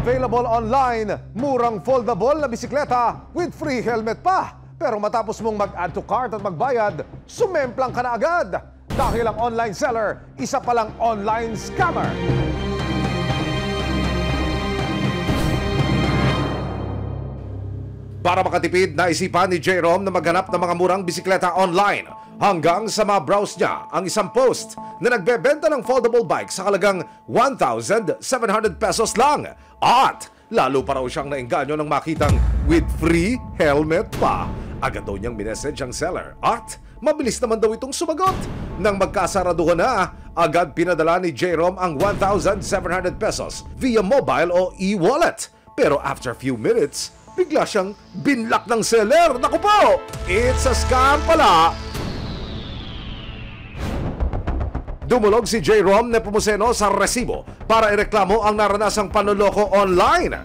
Available online, murang foldable na bisikleta with free helmet pa. Pero matapos mong mag-add to cart at magbayad, sumemplang ka na agad. Dahil ang online seller, isa palang online scammer. Para makatipid, naisipan ni Jerome na maghanap ng mga murang bisikleta online hanggang sa ma-browse niya ang isang post na nagbebenta ng foldable bike sa halagang 1,700 pesos lang. At lalo pa raw siyang naengganyo nang makitang with free helmet pa. Agad daw niyang minessage ang seller at mabilis naman daw itong sumagot. Nang magkasaraduhan na, agad pinadala ni Jerome ang 1,700 pesos via mobile o e-wallet. Pero after few minutes, bigla siyang binlock ng seller. Naku po! It's a scam pala! Dumulog si Jerome Nepomuceno sa resibo para ireklamo ang naranasang panloloko online.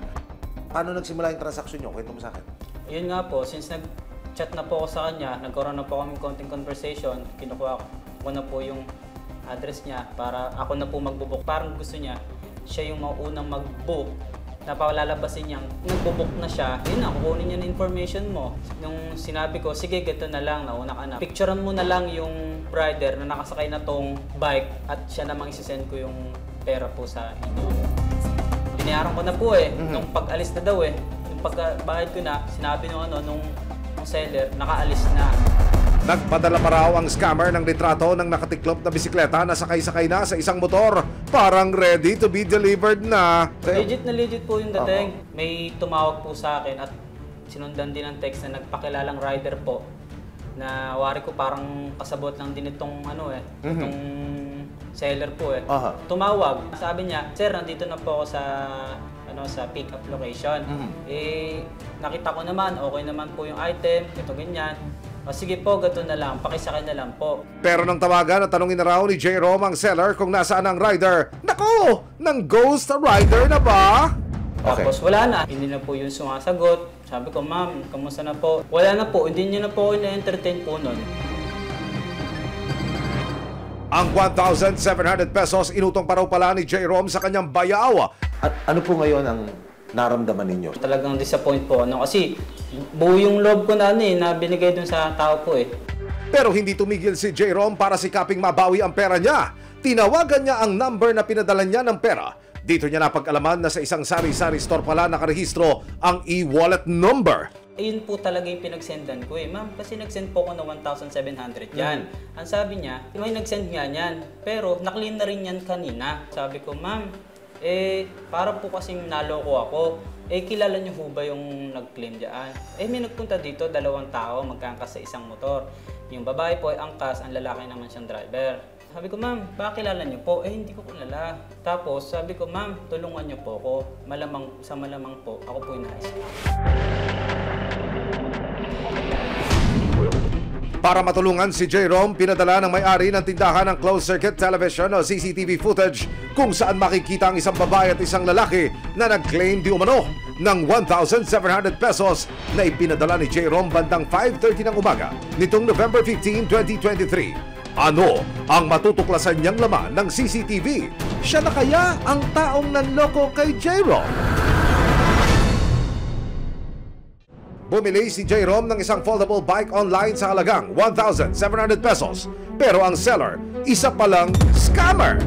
Paano nagsimula yung transaksyon niyo? Kwento mo sa akin. Yun nga po, since nag-chat na po ako sa kanya, nagkaroon na po kami konting conversation, kinukuha ko na po yung address niya para ako na po magbubook. Parang gusto niya, siya yung maunang mag-book. Napalalabasin niyang nagbo-book na siya, yun na, kukunin niya na information mo. Nung sinabi ko, sige, gito na lang, nauna ka na. Picturean mo na lang yung rider na nakasakay na tong bike at siya namang isisend ko yung pera po sa inyo. Binayaran ko na po nung pag-alis na daw yung pagbayad ko na, sinabi nung seller, nakaalis na. Nagpadala pa raw ang scammer ng litrato ng nakatiklop na bisikleta na sakay-sakay na sa isang motor. Parang ready to be delivered na. Legit na legit po yung dating. May tumawag po sa akin at sinundan din ng text na nagpakilalang rider po. Na wari ko parang kasabot lang din itong itong seller po Tumawag. Sabi niya, "Sir, nandito na po ako sa pick-up location." Nakita ko naman, okay naman po yung item, ito ganyan. O sige po, gato na lang, pakisakay na lang po. Pero nang tawagan at tanungin na raw ni Jerome ang seller kung nasaan ang rider, naku! Nang ghost rider na ba? Tapos wala na, hindi na po yung sumasagot. Sabi ko, "Ma'am, kamusta na po?" Wala na po, hindi niyo na po ina-entertain po nun. Ang 1,700 pesos inutong pa raw pala ni Jerome sa kanyang bayaw. At ano po ngayon ang naramdaman ninyo? Talagang disappoint po kasi buo yung loob ko na na binigay dun sa tao po Pero hindi tumigil si Jerome para sikaping mabawi ang pera niya. Tinawagan niya ang number na pinadala niya ng pera. Dito niya napag-alaman na sa isang sari-sari store pala nakarehistro ang e-wallet number. Ayun po talaga yung pinagsendan ko "Ma'am, kasi nagsend po ko ng 1,700 yan." Ang sabi niya, may nagsend nga yan, pero naklin na rin yan kanina. Sabi ko, "Ma'am, para po kasing naloko ako. Kilala niyo ho ba yung nag-claim dyan?" May nagpunta dito, 2 tao, magkaangkas sa isang motor. Yung babae po ay angkas, ang lalaki naman siyang driver. Sabi ko, "Ma'am, baka kilala niyo po?" Hindi ko kilala. Tapos sabi ko, "Ma'am, tulungan niyo po ako. Malamang po, ako po yung nais." Para matulungan si Jerome, pinadala ng may-ari ng tindahan ng closed-circuit television o CCTV footage kung saan makikita ang isang babae at isang lalaki na nag-claim di umano ng 1,700 pesos na ipinadala ni Jerome bandang 5:30 ng umaga nitong November 15, 2023. Ano ang matutuklasan niyang laman ng CCTV? Siya na kaya ang taong nanloko kay Jerome? Bumili si Jerome ng isang foldable bike online sa halagang 1,700 pesos. Pero ang seller, isa palang scammer.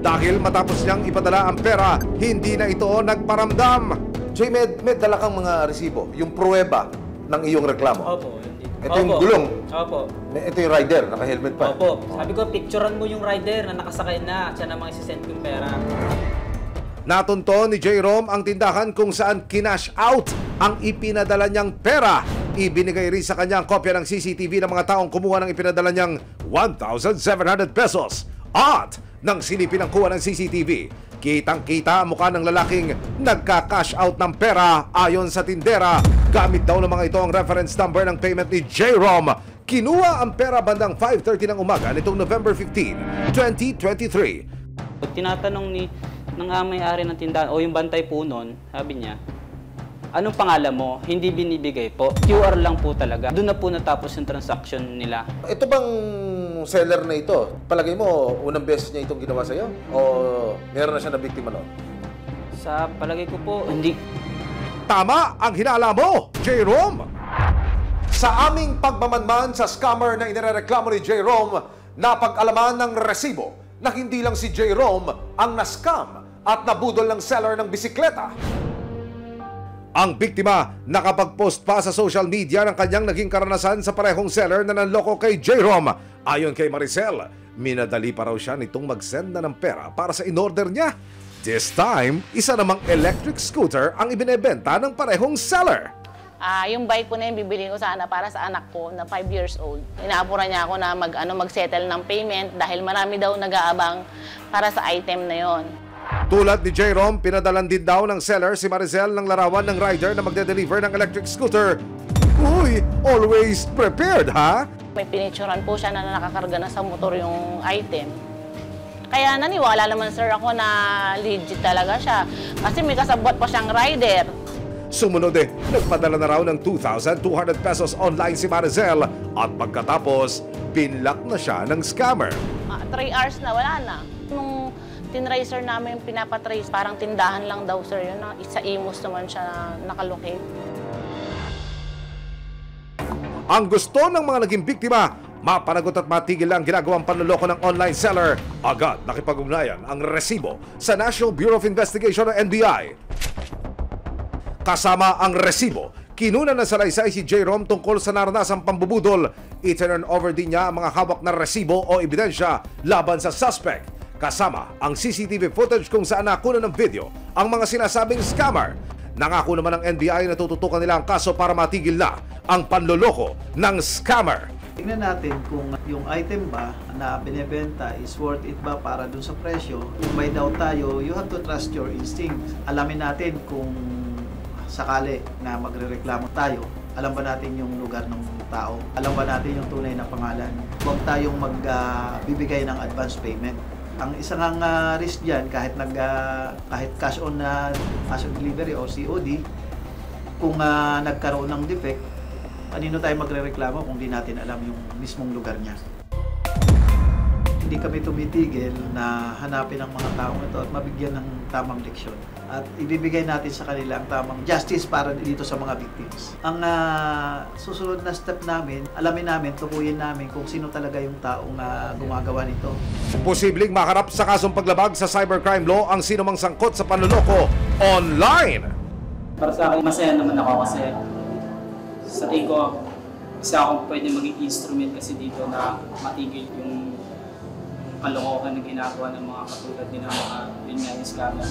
Dahil matapos niyang ipadala ang pera, hindi na ito nagparamdam. Jay, may dala kang mga resibo, yung pruweba ng iyong reklamo. Opo, hindi. Ito yung gulong. Opo. Ito yung rider, naka-helmet pa. Opo. Sabi ko, picturean mo yung rider na nakasakay na at siya namang isisend ko yung pera. Natunto ni Jerome ang tindahan kung saan kinash out ang ipinadala niyang pera. Ibinigay rin sa kanya ang kopya ng CCTV ng mga taong kumuha ng ipinadala niyang 1,700 pesos. At nang silipin ang kuha ng CCTV, kitang-kita ang mukha ng lalaking nagka-cash out ng pera ayon sa tindera. Gamit daw ng mga ito ang reference number ng payment ni Jerome. Kinuha ang pera bandang 5:30 ng umaga nitong November 15, 2023. Tinatanong ng may-ari ng tindahan o yung bantay po noon, sabi niya, "Anong pangalan mo?" Hindi binibigay po. QR lang po talaga. Doon na po natapos yung transaction nila. Ito bang seller na ito, palagay mo, unang beses niya itong ginawa sa'yo? O meron na siya na biktima noon? Sa palagay ko po, hindi. Tama ang hinala mo, Jerome! Sa aming pagmamanman sa scammer na inireklamo ni Jerome, napag-alaman ng resibo na hindi lang si Jerome ang na-scam at nabudol ng seller ng bisikleta. Ang biktima nakapag-post pa sa social media ng kanyang naging karanasan sa parehong seller na nanloko kay Jerome. Ayon kay Maricel, minadali pa raw siya nitong mag-send na ng pera para sa in-order niya. This time, isa namang electric scooter ang ibinebenta ng parehong seller. Yung bike ko na yun, bibili ko sana para sa anak ko na 5 years old. Inaapuran niya ako na mag-settle ng payment dahil marami daw nag-aabang para sa item na yon. Tulad ni Jerome, pinadalan din daw ng seller si Maricel ng larawan ng rider na magde-deliver ng electric scooter. Uy, always prepared, ha? May pinicturan po siya na nakakarga na sa motor yung item. Kaya naniwala naman sir ako na legit talaga siya. Kasi may kasabot pa siyang rider. Sumunod nagpadala na raw ng 2,200 pesos online si Maricel at pagkatapos, pinlock na siya ng scammer. 3 hours na, wala na. Nung tinracer namin pinapatrace, parang tindahan lang daw sir yun. Sa Imus naman siya nakalocate. Ang gusto ng mga naging biktima, mapanagot at matigil ang ginagawang panloloko ng online seller. Agad nakipag-ugnayan ang resibo sa National Bureau of Investigation o NBI. Kasama ang resibo, kinuna ng salaysay si Jerome tungkol sa naranasang pambubudol. I-turn over din niya ang mga hawak na resibo o ebidensya laban sa suspect. Kasama ang CCTV footage kung saan nakuna ng video ang mga sinasabing scammer. Nangako naman ng NBI na tututukan nila ang kaso para matigil na ang panloloko ng scammer. Tingnan natin kung yung item ba na binebenta is worth it ba para dun sa presyo. Kung may doubt tayo, you have to trust your instinct. Alamin natin kung sakali na magrereklamo tayo, alam ba natin yung lugar ng tao? Alam ba natin yung tunay na pangalan? Huwag tayong magbibigay ng advance payment. Ang isang risk diyan kahit cash on na cash on delivery o COD, kung nagkaroon ng defect, kanino tayo magrereklamo kung di natin alam yung mismong lugar niya? Hindi kami tumitigil na hanapin ang mga taong ito at mabigyan ng tamang leksyon. At ibibigay natin sa kanila ang tamang justice para dito sa mga victims. Ang susunod na step namin, alamin namin, tukuyin namin kung sino talaga yung taong gumagawa nito. Posibleng maharap sa kasong paglabag sa cybercrime law ang sinumang sangkot sa panloloko online. Para sa akin, masaya naman ako kasi sa tingin ko, isa akong pwede maging instrument kasi dito na matigil yung kalokohan na ginagawa ng mga katulad nila mga scammer.